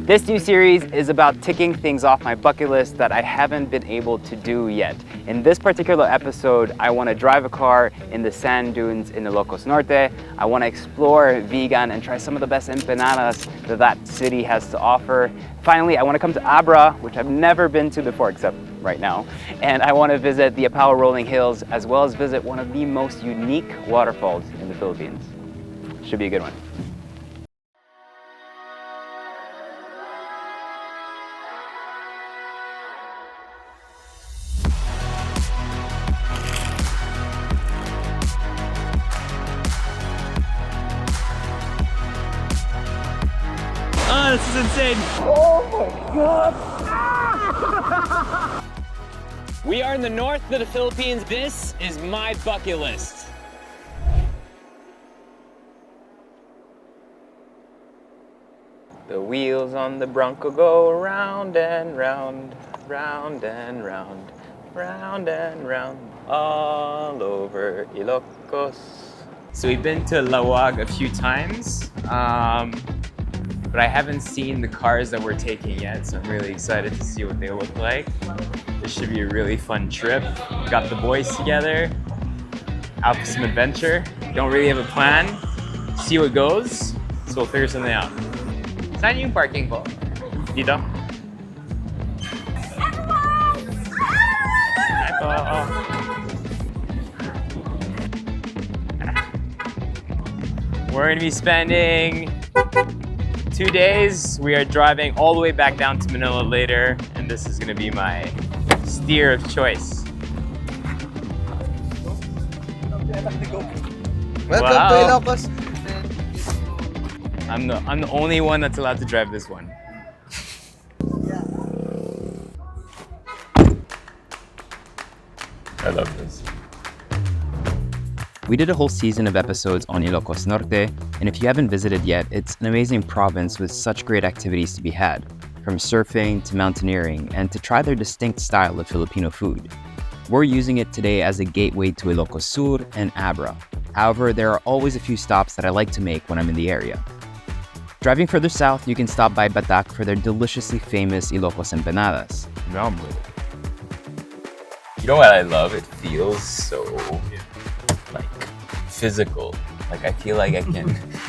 This new series is about ticking things off my bucket list that I haven't been able to do yet. In this particular episode, I want to drive a car in the sand dunes in Ilocos Norte. I want to explore Vigan and try some of the best empanadas that city has to offer. Finally, I want to come to Abra, which I've never been to before except right now. And I want to visit the Apao rolling hills as well as visit one of the most unique waterfalls in the Philippines. Should be a good one. Oh, this is insane. Oh my God. We are in the north of the Philippines. This is my bucket list. The wheels on the Bronco go round and round, round and round, round and round, all over Ilocos. So we've been to Lawag a few times, but I haven't seen the cars that we're taking yet, so I'm really excited to see what they look like. This should be a really fun trip. Got the boys together, out for some adventure. Don't really have a plan, see what goes, so we'll figure something out. Saan yung parking po? Dito? Ito, We're gonna be spending 2 days. We are driving all the way back down to Manila later, and this is gonna be my steer of choice. Welcome to Ilocos. I'm the only one that's allowed to drive this one. I love this. We did a whole season of episodes on Ilocos Norte, and if you haven't visited yet, it's an amazing province with such great activities to be had, from surfing to mountaineering, and to try their distinct style of Filipino food. We're using it today as a gateway to Ilocos Sur and Abra. However, there are always a few stops that I like to make when I'm in the area. Driving further south, you can stop by Batak for their deliciously famous Ilocos empanadas. Yum. You know what I love? It feels so like physical. Like I feel like I can,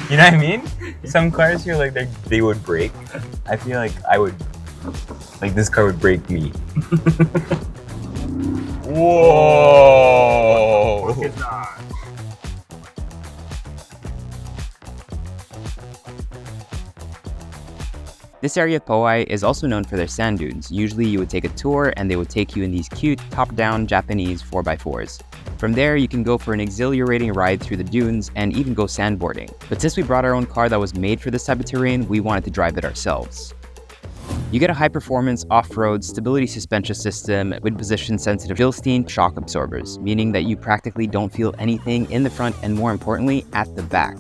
you know what I mean? Some cars feel like they would break. I feel like I would, like this car would break me. Whoa! Look at that. This area of Paoay is also known for their sand dunes. Usually you would take a tour and they would take you in these cute top-down Japanese 4x4s. From there, you can go for an exhilarating ride through the dunes and even go sandboarding. But since we brought our own car that was made for this type of terrain, we wanted to drive it ourselves. You get a high-performance off-road stability suspension system with position-sensitive Bilstein shock absorbers, meaning that you practically don't feel anything in the front and more importantly, at the back.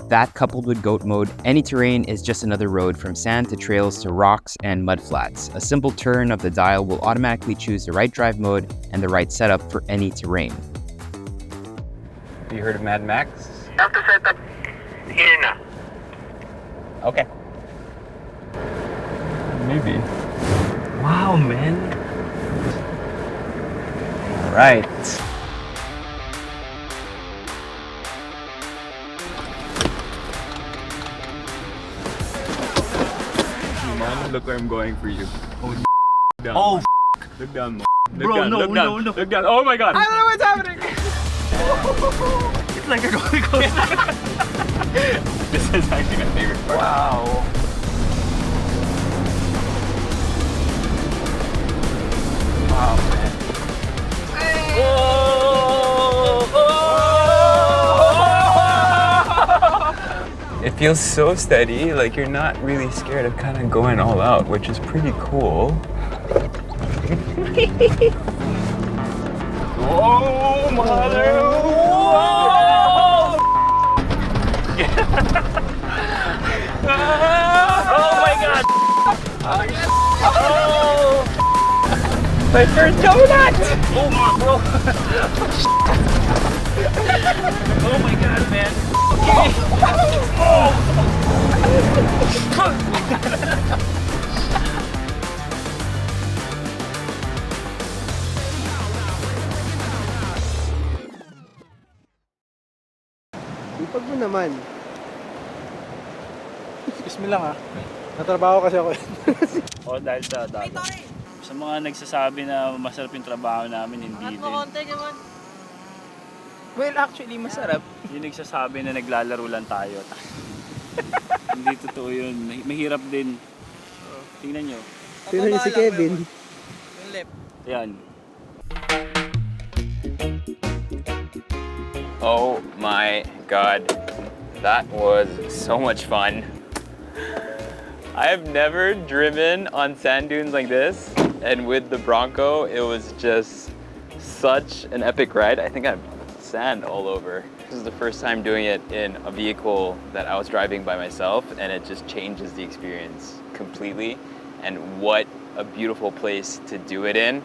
That coupled with goat mode, any terrain is just another road from sand to trails to rocks and mud flats. A simple turn of the dial will automatically choose the right drive mode and the right setup for any terrain. Have you heard of Mad Max? Have to set up here. Okay. Maybe. Wow, man. All right. Look where I'm going for you. Oh, down. Oh, Look down, Look bro, down, no, look down, no, no. Look down. Oh my God. I don't know what's happening. It's like a roller coaster. This is actually my favorite part. Wow. Wow, man. It feels so steady, like you're not really scared of kind of going all out, which is pretty cool. Oh, mother! Whoa! Oh my God! Oh! My first donut! Oh my, bro. Oh my God, man! naman. Excuse me lang ah. Natrabaho kasi ako. O dahil sa dagat. Sa mga nagsasabi na masarap yung trabaho namin, hindi din. Well, actually, masarap. Yung nagsasabi na naglalaro lang tayo. Hindi totoo yun. Mahirap din. Tingnan nyo. Sino yung si Kevin? Yung lip. Yan. Oh my god, that was so much fun. I have never driven on sand dunes like this, and with the Bronco, it was just such an epic ride. I think I have sand all over. This is the first time doing it in a vehicle that I was driving by myself, and it just changes the experience completely. And what a beautiful place to do it in.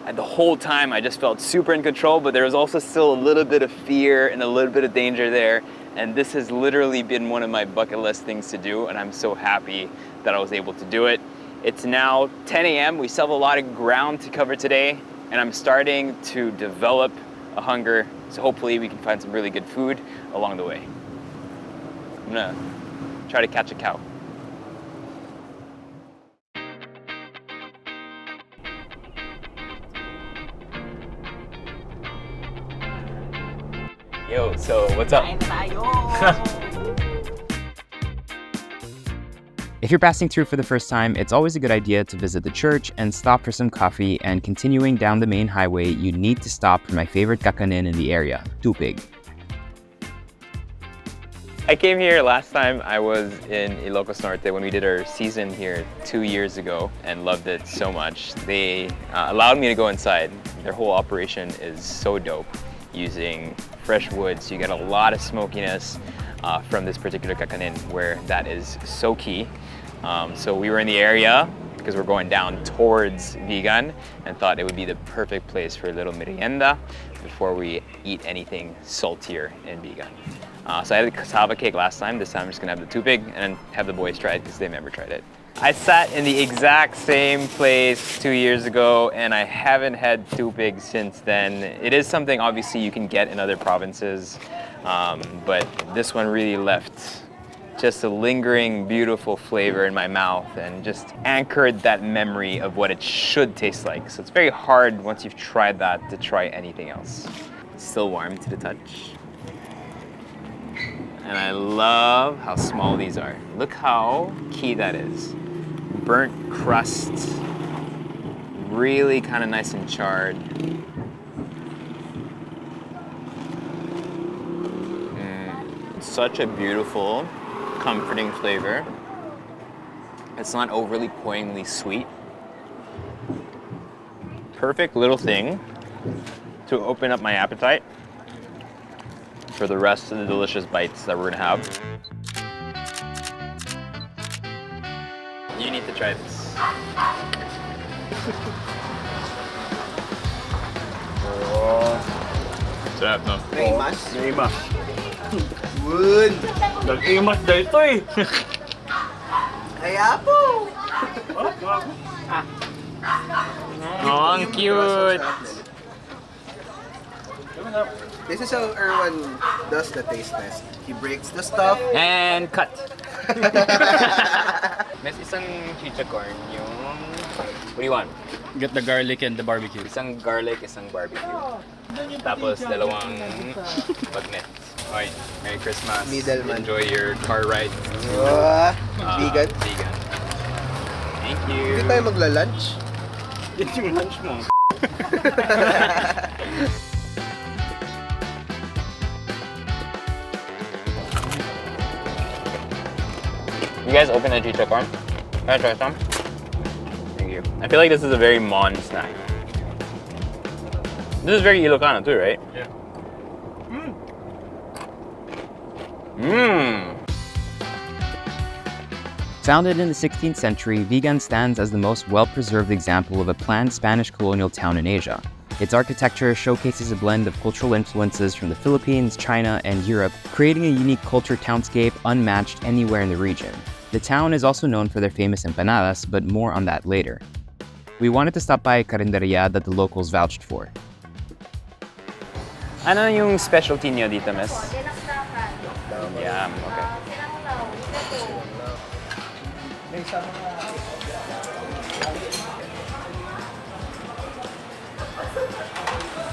And the whole time I just felt super in control, but there was also still a little bit of fear and a little bit of danger there. And this has literally been one of my bucket list things to do, and I'm so happy that I was able to do it. It's now 10 a.m. We still have a lot of ground to cover today, and I'm starting to develop a hunger, so hopefully we can find some really good food along the way. I'm gonna try to catch a cow. Yo, so what's up? If you're passing through for the first time, it's always a good idea to visit the church and stop for some coffee, and continuing down the main highway, you need to stop for my favorite kakanin in the area, Tupig. I came here last time I was in Ilocos Norte when we did our season here 2 years ago and loved it so much. They allowed me to go inside. Their whole operation is so dope, using fresh wood, so you get a lot of smokiness from this particular kakanin, where that is so key. So we were in the area because we're going down towards Vigan and thought it would be the perfect place for a little merienda before we eat anything saltier in Vigan. So I had the cassava cake last time. This time I'm just gonna have the tupig and then have the boys try it because they've never tried it. I sat in the exact same place 2 years ago and I haven't had tupig since then. It is something obviously you can get in other provinces, but this one really left just a lingering, beautiful flavor in my mouth and just anchored that memory of what it should taste like. So it's very hard once you've tried that to try anything else. It's still warm to the touch. And I love how small these are. Look how key that is. Burnt crust, really kind of nice and charred. Such a beautiful, comforting flavor. It's not overly poignantly sweet. Perfect little thing to open up my appetite for the rest of the delicious bites that we're gonna have. You need to try this. Oh. Sarap, no? Rimas? Rimas. Good! Nag-imas na ito eh. Kaya po! Oh, ang cute! This is how Erwan does the taste test. He breaks the stuff. And cut! May isang chichacorn, yung... What do you want? Get the garlic and the barbecue. Isang garlic, isang barbecue. Tapos dalawang bagnet. Okay, Merry Christmas. Middleman. Enjoy your car ride. Vegan. Vegan. Thank Hindi you. tayo magla-lunch. Yan yung lunch mo. You guys open the chichacorn? Can I try some? Thank you. I feel like this is a very Mon snack. This is very Ilocano too, right? Yeah. Mmm. Founded in the 16th century, Vigan stands as the most well-preserved example of a planned Spanish colonial town in Asia. Its architecture showcases a blend of cultural influences from the Philippines, China, and Europe, creating a unique culture townscape unmatched anywhere in the region. The town is also known for their famous empanadas, but more on that later. We wanted to stop by a karinderya that the locals vouched for. Ano yung specialty niyo dito, miss? Tama. Yeah. Okay.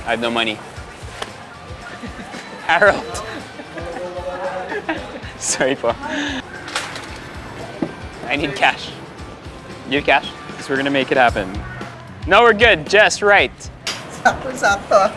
I have no money. Harold! Sorry po. I need cash. You have cash? Because we're gonna make it happen. No, we're good. Just right. Sakto.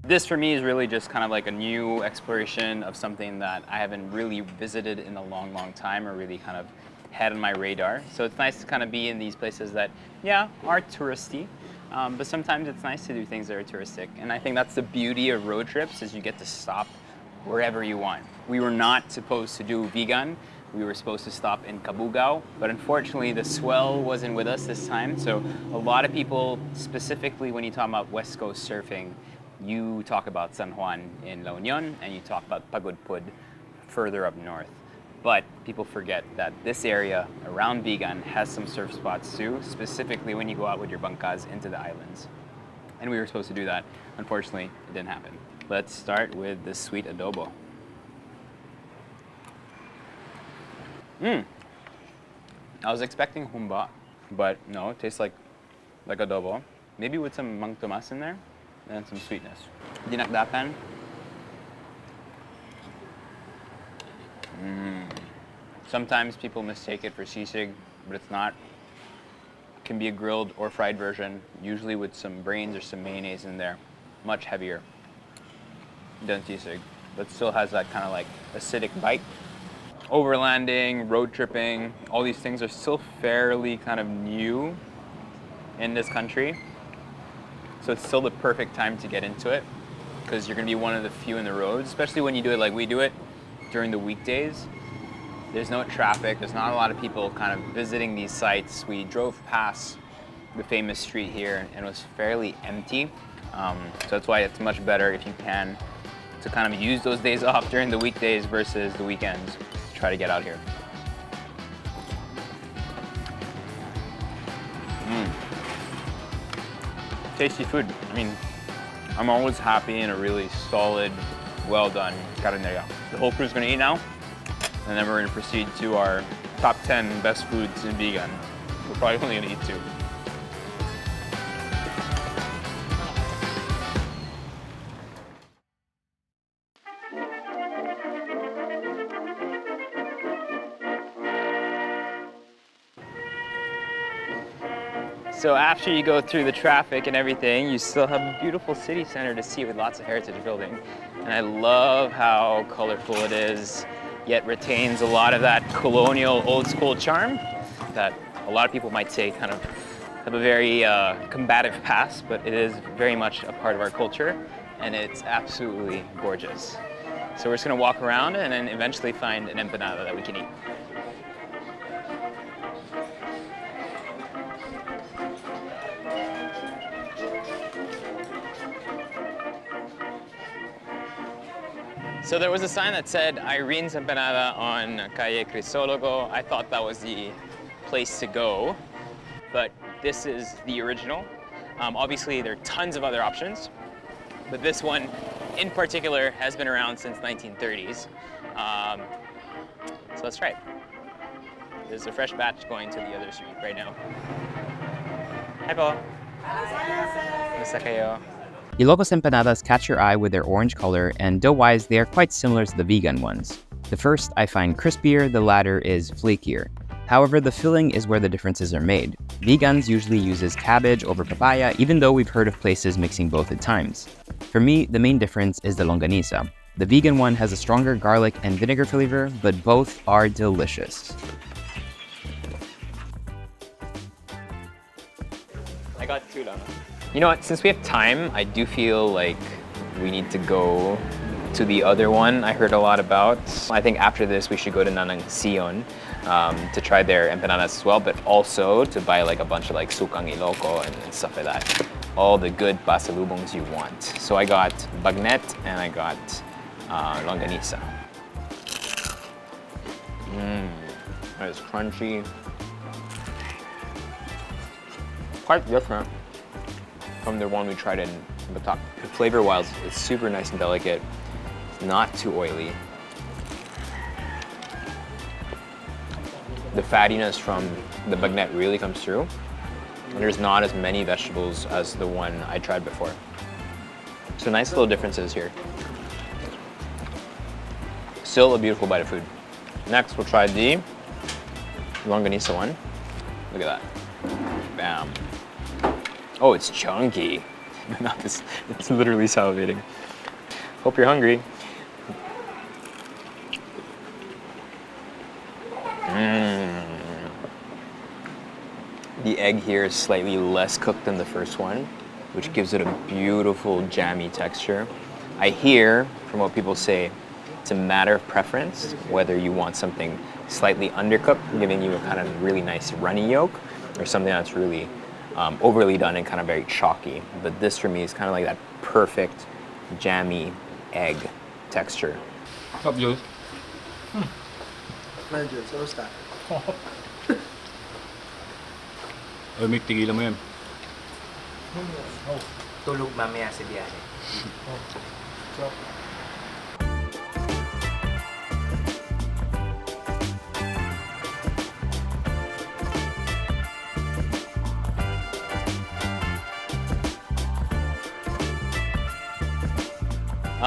This for me is really just kind of like a new exploration of something that I haven't really visited in a long, long time, or really kind of had on my radar. So it's nice to kind of be in these places that, yeah, are touristy, but sometimes it's nice to do things that are touristic. And I think that's the beauty of road trips, is you get to stop wherever you want. We were not supposed to do Vigan. We were supposed to stop in Cabugao, but unfortunately the swell wasn't with us this time. So a lot of people, specifically when you talk about West Coast surfing, you talk about San Juan in La Union, and you talk about Pagudpud further up north. But people forget that this area around Vigan has some surf spots too, specifically when you go out with your bangkas into the islands. And we were supposed to do that. Unfortunately, it didn't happen. Let's start with the sweet adobo. I was expecting humba, but no, it tastes like adobo. Maybe with some mang tomas in there and some sweetness. Dinakdakan. Sometimes people mistake it for sisig, but it's not. It can be a grilled or fried version, usually with some brains or some mayonnaise in there. Much heavier than sisig, but still has that kind of like acidic bite. Overlanding, road tripping, all these things are still fairly kind of new in this country. So it's still the perfect time to get into it, because you're gonna be one of the few in the roads, especially when you do it like we do it during the weekdays. There's no traffic, there's not a lot of people kind of visiting these sites. We drove past the famous street here and it was fairly empty. So that's why it's much better if you can to kind of use those days off during the weekdays versus the weekends. Try to get out here. Tasty food. I mean, I'm always happy in a really solid, well done carneria. The whole crew's gonna eat now, and then we're gonna proceed to our top 10 best foods in Vigan. We're probably only gonna eat 2. So after you go through the traffic and everything, you still have a beautiful city center to see with lots of heritage building. And I love how colorful it is, yet retains a lot of that colonial old school charm that a lot of people might say kind of have a very combative past, but it is very much a part of our culture, and it's absolutely gorgeous. So we're just gonna walk around and then eventually find an empanada that we can eat. So there was a sign that said Irene's Empanada on Calle Crisologo. I thought that was the place to go, but this is the original. Obviously there are tons of other options, but this one in particular has been around since 1930s. So let's try it. There's a fresh batch going to the other street right now. Hi po. Kumusta kayo? Ilocos empanadas catch your eye with their orange color, and dough-wise, they are quite similar to the Vigan ones. The first I find crispier, the latter is flakier. However, the filling is where the differences are made. Vigans usually uses cabbage over papaya, even though we've heard of places mixing both at times. For me, the main difference is the longanisa. The Vigan one has a stronger garlic and vinegar flavor, but both are delicious. I got 2 lang. You know what, since we have time, I do feel like we need to go to the other one I heard a lot about. I think after this we should go to Nanang Sion to try their empanadas as well, but also to buy like a bunch of like sukang Iloco and stuff like that. All the good pasalubongs you want. So I got bagnet and I got longanisa. That is crunchy. Quite different from the one we tried in Batak. Flavor-wise, it's super nice and delicate. not too oily. The fattiness from the bagnette really comes through. And there's not as many vegetables as the one I tried before. So nice little differences here. Still a beautiful bite of food. Next, we'll try the longanisa one. Look at that. Bam. Oh, it's chunky. My mouth is, it's literally salivating. Hope you're hungry. The egg here is slightly less cooked than the first one, which gives it a beautiful jammy texture. I hear, from what people say, it's a matter of preference, whether you want something slightly undercooked, giving you a kind of really nice runny yolk, or something that's really overly done and kind of very chalky. But this for me is kind of like that perfect jammy egg texture. Top juice. Nandiyo, kamusta? Ay, may tigilan mo yan. Tulog mamaya sa biyahe.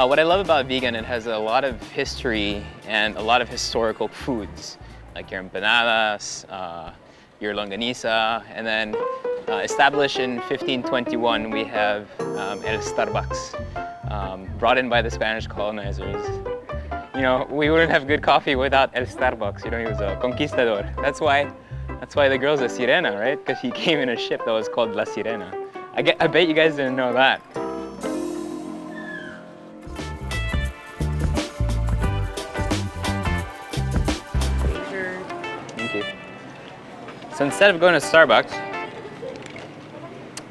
What I love about Vigan, it has a lot of history and a lot of historical foods, like your empanadas, your longanisa, and then established in 1521, we have El Starbucks, brought in by the Spanish colonizers. You know, we wouldn't have good coffee without El Starbucks. You know, he was a conquistador. That's why the girl's a sirena, right? Because he came in a ship that was called La Sirena. I bet you guys didn't know that. Thank you. So instead of going to Starbucks,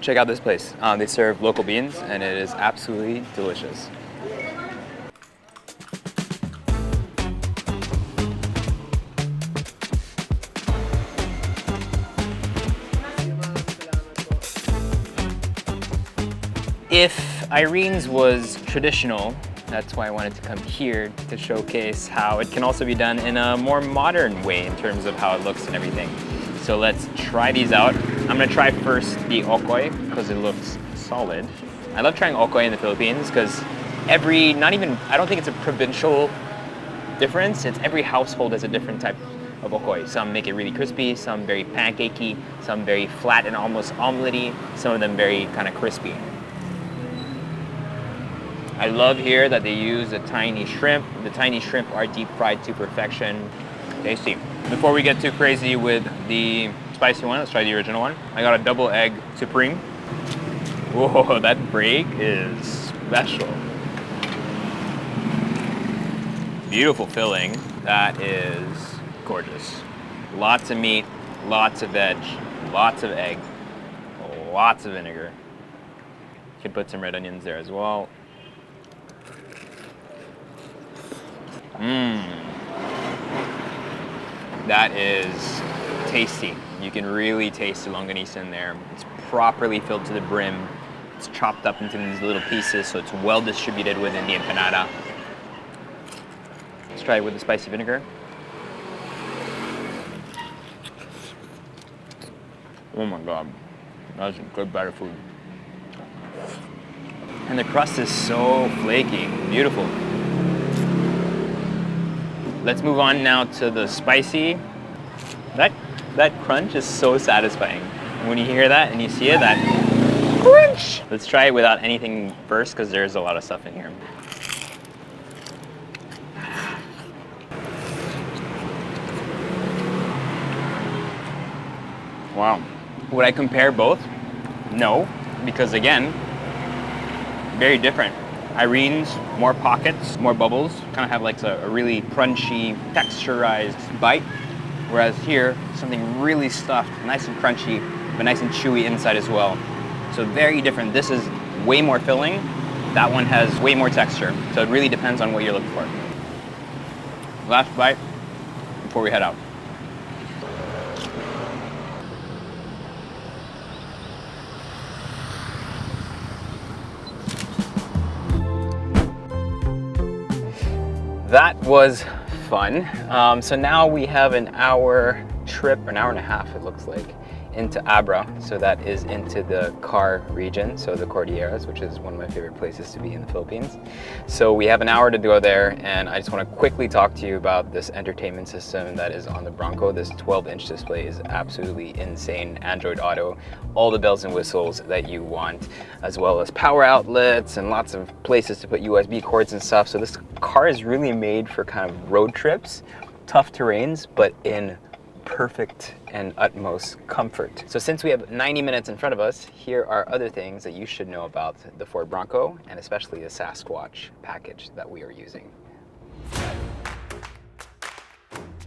check out this place. They serve local beans and it is absolutely delicious. If Irene's was traditional, that's why I wanted to come here to showcase how it can also be done in a more modern way in terms of how it looks and everything. So let's try these out. I'm gonna try first the okoy because it looks solid. I love trying okoy in the Philippines because I don't think it's a provincial difference. It's every household has a different type of okoy. Some make it really crispy, some very pancakey, some very flat and almost omelette-y, some of them very kind of crispy. I love here that they use a tiny shrimp. The tiny shrimp are deep fried to perfection. Tasty. Before we get too crazy with the spicy one, let's try the original one. I got a double egg supreme. Whoa, that break is special. Beautiful filling. That is gorgeous. Lots of meat, lots of veg, lots of egg, lots of vinegar. You can put some red onions there as well. That is tasty. You can really taste the longanisa in there. It's properly filled to the brim. It's chopped up into these little pieces, so it's well distributed within the empanada. Let's try it with the spicy vinegar. Oh my God, that's a good bite of food. And the crust is so flaky, beautiful. Let's move on now to the spicy. That crunch is so satisfying. When you hear that and you see it, that crunch. Let's try it without anything first because there's a lot of stuff in here. Wow. Would I compare both? No, because again, very different. Irene's, more pockets, more bubbles, kind of have like a really crunchy, texturized bite. Whereas here, something really stuffed, nice and crunchy, but nice and chewy inside as well. So very different. This is way more filling. That one has way more texture. So it really depends on what you're looking for. Last bite before we head out. that was fun. So now we have an hour trip, an hour and a half it looks like, into Abra. So that is into the Car region, so the Cordilleras, which is one of my favorite places to be in the Philippines. So we have an hour to go there, and I just want to quickly talk to you about this entertainment system that is on the Bronco. This 12-inch display is absolutely insane. Android Auto, all the bells and whistles that you want, as well as power outlets and lots of places to put USB cords and stuff. So this car is really made for kind of road trips, tough terrains, but in perfect and utmost comfort. So since we have 90 minutes in front of us, here are other things that you should know about the Ford Bronco, and especially the Sasquatch package that we are using.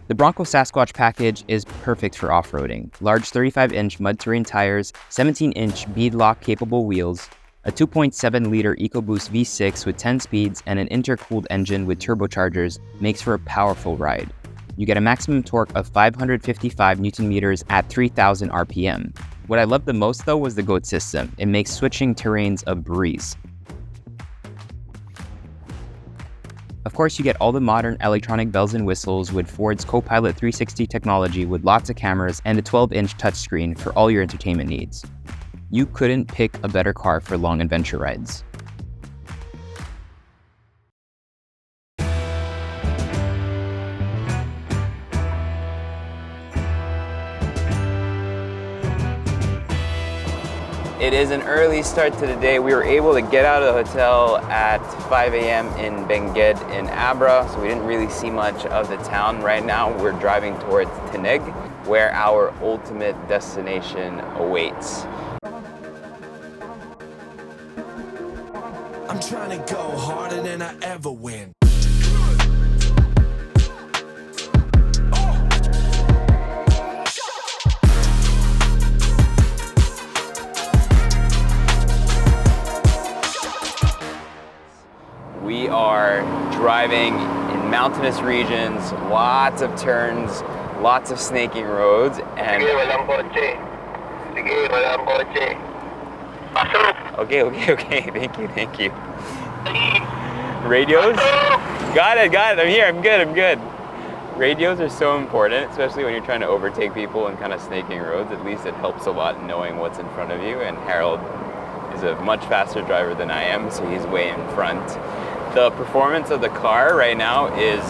The Bronco Sasquatch package is perfect for off-roading. Large 35-inch mud terrain tires, 17-inch beadlock capable wheels, a 2.7-liter EcoBoost V6 with 10 speeds, and an intercooled engine with turbochargers makes for a powerful ride. You get a maximum torque of 555 Newton meters at 3,000 RPM. What I loved the most though was the GOAT system. It makes switching terrains a breeze. Of course, you get all the modern electronic bells and whistles with Ford's Copilot 360 technology with lots of cameras and a 12-inch touchscreen for all your entertainment needs. You couldn't pick a better car for long adventure rides. It is an early start to the day. We were able to get out of the hotel at 5 a.m. in Benguet in Abra, so we didn't really see much of the town. Right now, we're driving towards Tineg, where our ultimate destination awaits. I'm trying to go harder than I ever win. We are driving in mountainous regions, lots of turns, lots of snaking roads, and okay, thank you. Radios? Got it, I'm here, I'm good. Radios are so important, especially when you're trying to overtake people and kind of snaking roads. At least it helps a lot knowing what's in front of you, and Harold is a much faster driver than I am, so he's way in front. The performance of the car right now is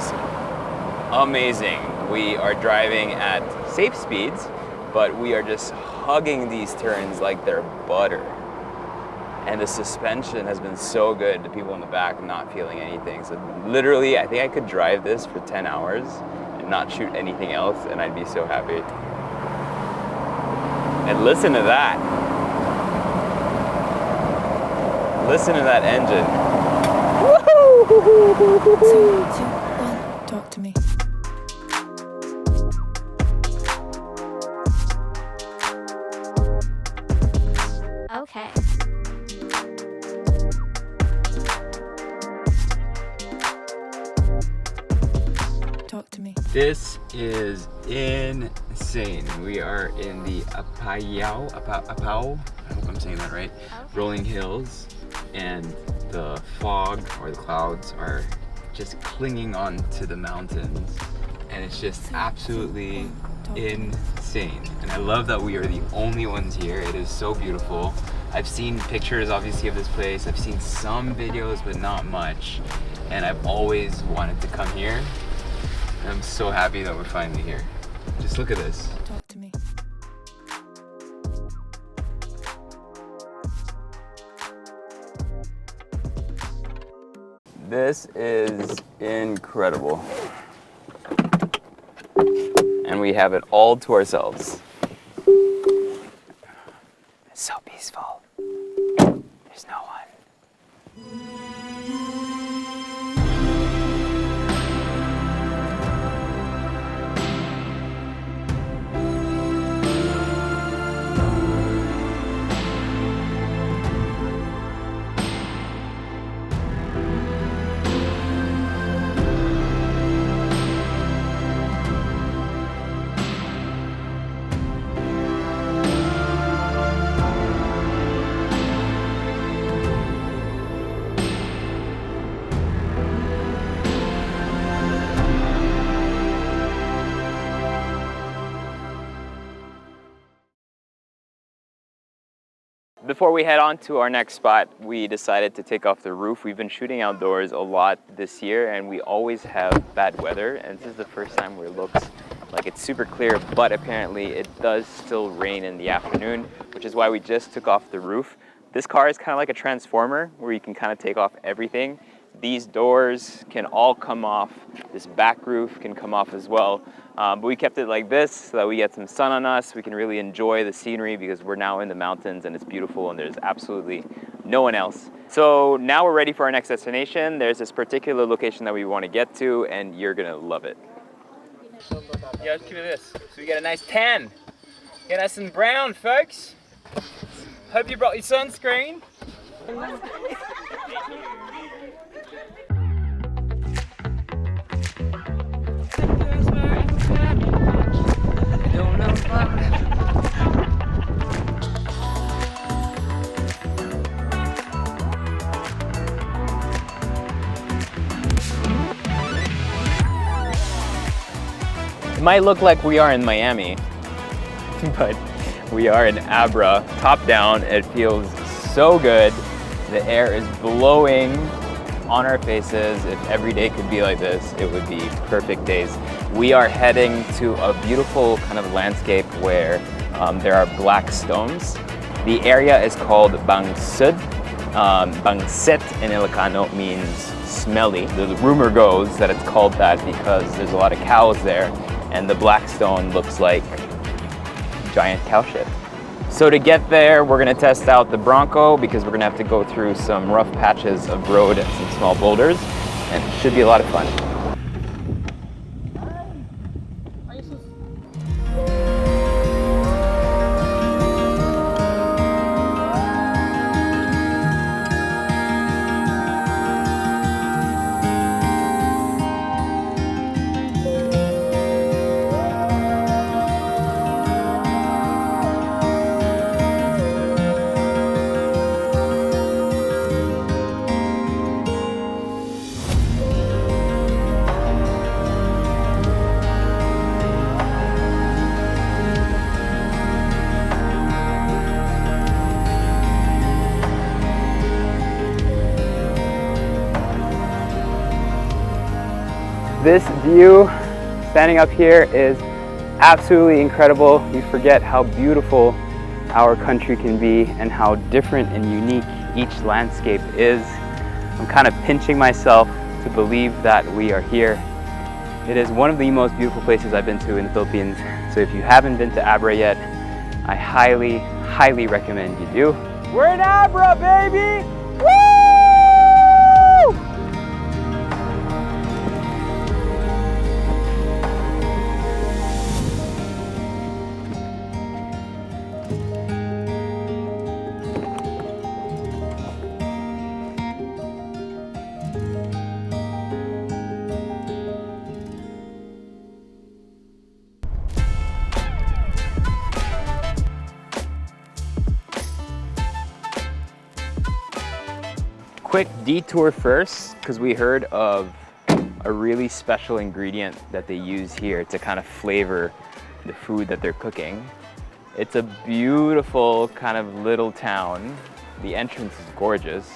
amazing. We are driving at safe speeds, but we are just hugging these turns like they're butter. And the suspension has been so good to people in the back not feeling anything. So literally, I think I could drive this for 10 hours and not shoot anything else, and I'd be so happy. And listen to that. Listen to that engine. 3, 2, 1, talk to me. Okay. Talk to me. This is insane. We are in the Apao, I hope I'm saying that right, rolling hills, and the fog or the clouds are just clinging on to the mountains, and it's just absolutely insane. And I love that we are the only ones here. It is so beautiful. I've seen pictures obviously of this place, I've seen some videos but not much, and I've always wanted to come here, and I'm so happy that we're finally here. Just look at this. Talk to me. This is incredible. And we have it all to ourselves. It's so peaceful. There's no one. Before we head on to our next spot, we decided to take off the roof. We've been shooting outdoors a lot this year and we always have bad weather, and this is the first time where it looks like it's super clear, but apparently it does still rain in the afternoon, which is why we just took off the roof. This car is kind of like a transformer where you can kind of take off everything. These doors can all come off. This back roof can come off as well. But we kept it like this so that we get some sun on us. We can really enjoy the scenery because we're now in the mountains and it's beautiful and there's absolutely no one else. So now we're ready for our next destination. There's this particular location that we want to get to and you're gonna love it. Yeah, let's keep it this. So we get a nice tan. Get nice and brown, folks. Hope you brought your sunscreen. It might look like we are in Miami, but we are in Abra, top down. It feels so good. The air is blowing on our faces. If every day could be like this, it would be perfect days. We are heading to a beautiful kind of landscape where there are black stones. The area is called Bangseg. Bangset in Ilocano means smelly. The rumor goes that it's called that because there's a lot of cows there and the Blackstone looks like giant cow shit. So to get there, we're gonna test out the Bronco because we're gonna have to go through some rough patches of road and some small boulders, and it should be a lot of fun. This view, standing up here, is absolutely incredible. You forget how beautiful our country can be and how different and unique each landscape is. I'm kind of pinching myself to believe that we are here. It is one of the most beautiful places I've been to in the Philippines. So if you haven't been to Abra yet, I highly, highly recommend you do. We're in Abra, baby! Woo! Quick detour first, because we heard of a really special ingredient that they use here to kind of flavor the food that they're cooking. It's a beautiful kind of little town. The entrance is gorgeous,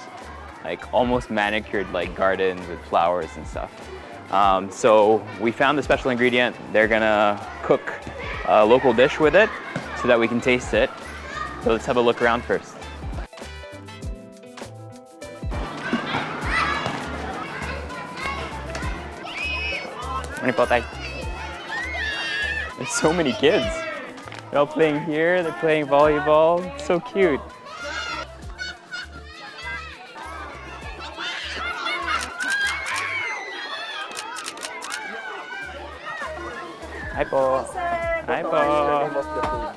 like almost manicured like gardens with flowers and stuff. So we found the special ingredient. They're gonna cook a local dish with it so that we can taste it. So let's have a look around first. There's so many kids. They're all playing here, they're playing volleyball. It's so cute. Hi, Po. Hi, Po.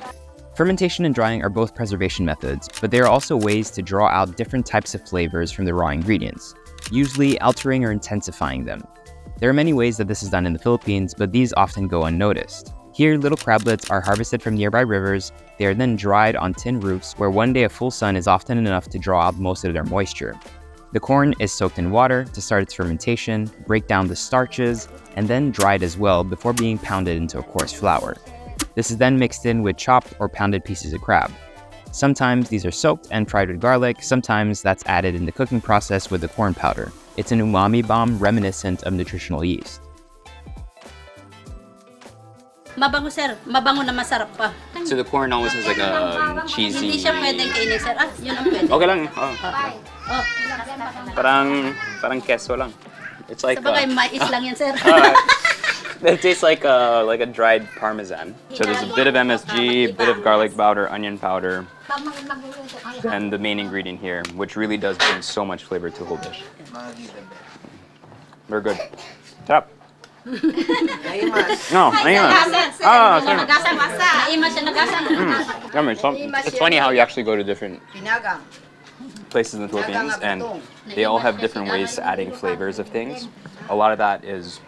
Fermentation and drying are both preservation methods, but they are also ways to draw out different types of flavors from the raw ingredients, usually altering or intensifying them. There are many ways that this is done in the Philippines, but these often go unnoticed. Here, little crablets are harvested from nearby rivers. They are then dried on tin roofs, where one day of full sun is often enough to draw out most of their moisture. The corn is soaked in water to start its fermentation, break down the starches, and then dried as well before being pounded into a coarse flour. This is then mixed in with chopped or pounded pieces of crab. Sometimes these are soaked and fried with garlic, sometimes that's added in the cooking process with the corn powder. It's an umami bomb reminiscent of nutritional yeast. Mabango, sir. Mabango na masarap pa. So the corn almost has like a cheesy... Hindi siya pwedeng kainin, sir. Ah, yun ang pwede. Okay lang. Oh. Oh. Parang queso lang. It's like Sa bagay, mais lang yan, sir. it tastes like a dried parmesan. So there's a bit of MSG, a bit of garlic powder, onion powder, and the main ingredient here, which really does bring so much flavor to the whole dish. Very good. Sarap. No, naimas. Sorry. Naimas siya nagasan. It's funny how you actually go to different places in the Philippines and they all have different ways to adding flavors of things. A lot of that is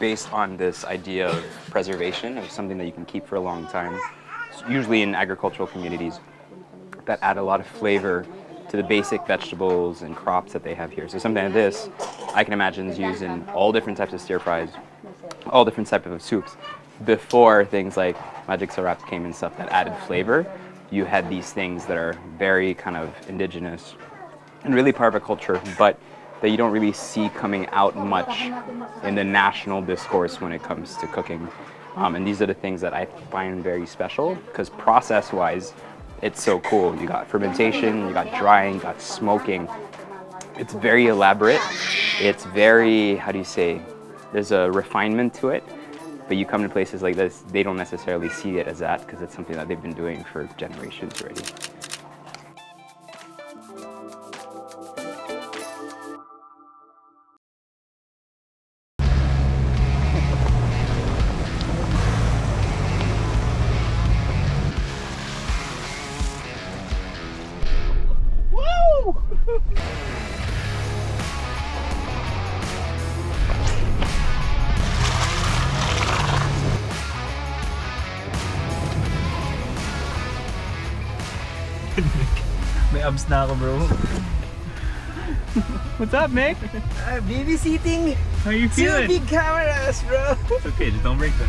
based on this idea of preservation of something that you can keep for a long time. Usually in agricultural communities that add a lot of flavor to the basic vegetables and crops that they have here. So something like this, I can imagine is used in all different types of stir fries, all different types of soups. Before things like magic sarap came and stuff that added flavor, you had these things that are very kind of indigenous and really part of a culture, but that you don't really see coming out much in the national discourse when it comes to cooking. And these are the things that I find very special because process-wise, it's so cool. You got fermentation, you got drying, you got smoking. It's very elaborate. It's very, how do you say, there's a refinement to it. But you come to places like this, they don't necessarily see it as that because it's something that they've been doing for generations already. May abs na ako, bro. What's up, Mick? Babysitting How you two feeling? big cameras, bro. It's okay, just don't break them.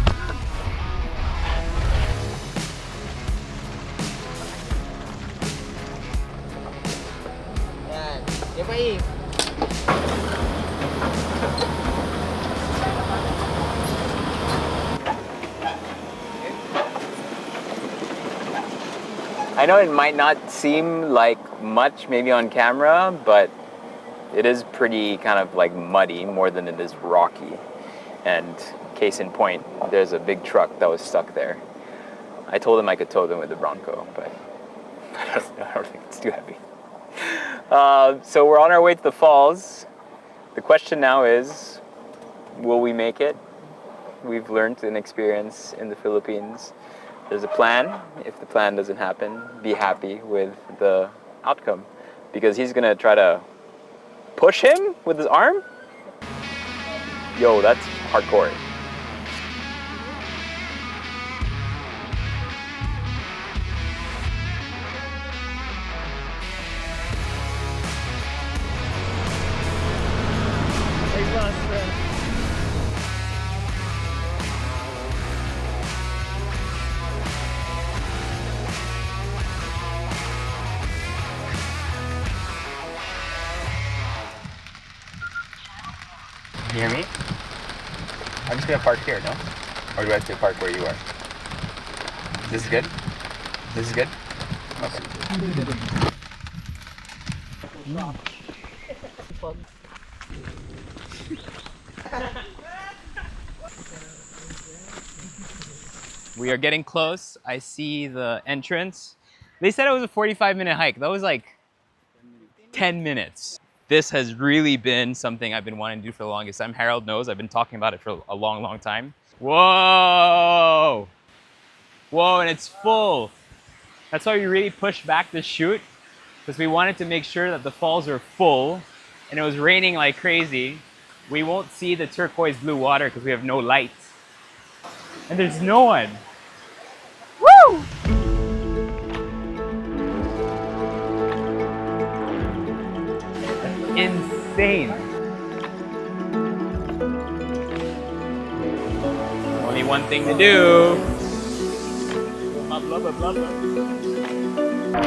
Yan. Yan pa eh. I know it might not seem like much maybe on camera, but it is pretty kind of like muddy more than it is rocky. And case in point, there's a big truck that was stuck there. I told him I could tow them with the Bronco, but I don't think it's too heavy. So we're on our way to the falls. The question now is, will we make it? We've learned an experience in the Philippines. There's a plan. If the plan doesn't happen, be happy with the outcome. Because he's gonna try to push him with his arm? Yo, that's hardcore. Can you hear me? I'm just gonna park here, no? Or do I have to park where you are? This is good? This is good? Okay. We are getting close. I see the entrance. They said it was a 45-minute hike. That was like 10 minutes. This has really been something I've been wanting to do for the longest time. Harold knows I've been talking about it for a long, long time. Whoa! Whoa, and it's full. That's why we really pushed back the shoot, because we wanted to make sure that the falls are full, and it was raining like crazy. We won't see the turquoise blue water because we have no lights. And there's no one. Woo! Insane. Only one thing to do. Blah, blah, blah, blah, blah. Oh,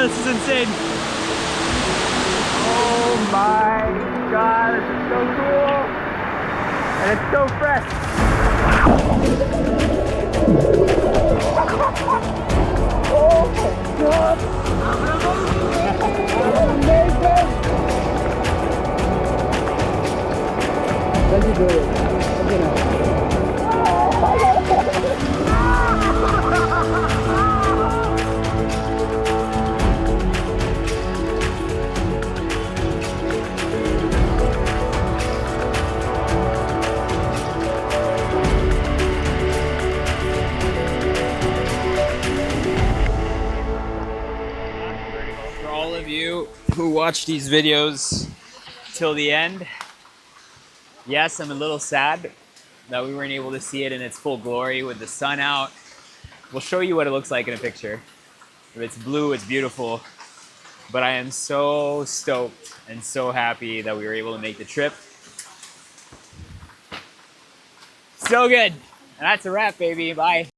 this is insane. Oh my god, this is so cool. And it's so fresh. Oh my god. Amazing. Let me do it. For all of you who watch these videos till the end, yes, I'm a little sad that we weren't able to see it in its full glory with the sun out. We'll show you what it looks like in a picture. If it's blue, it's beautiful. But I am so stoked and so happy that we were able to make the trip. So good. And that's a wrap, baby. Bye.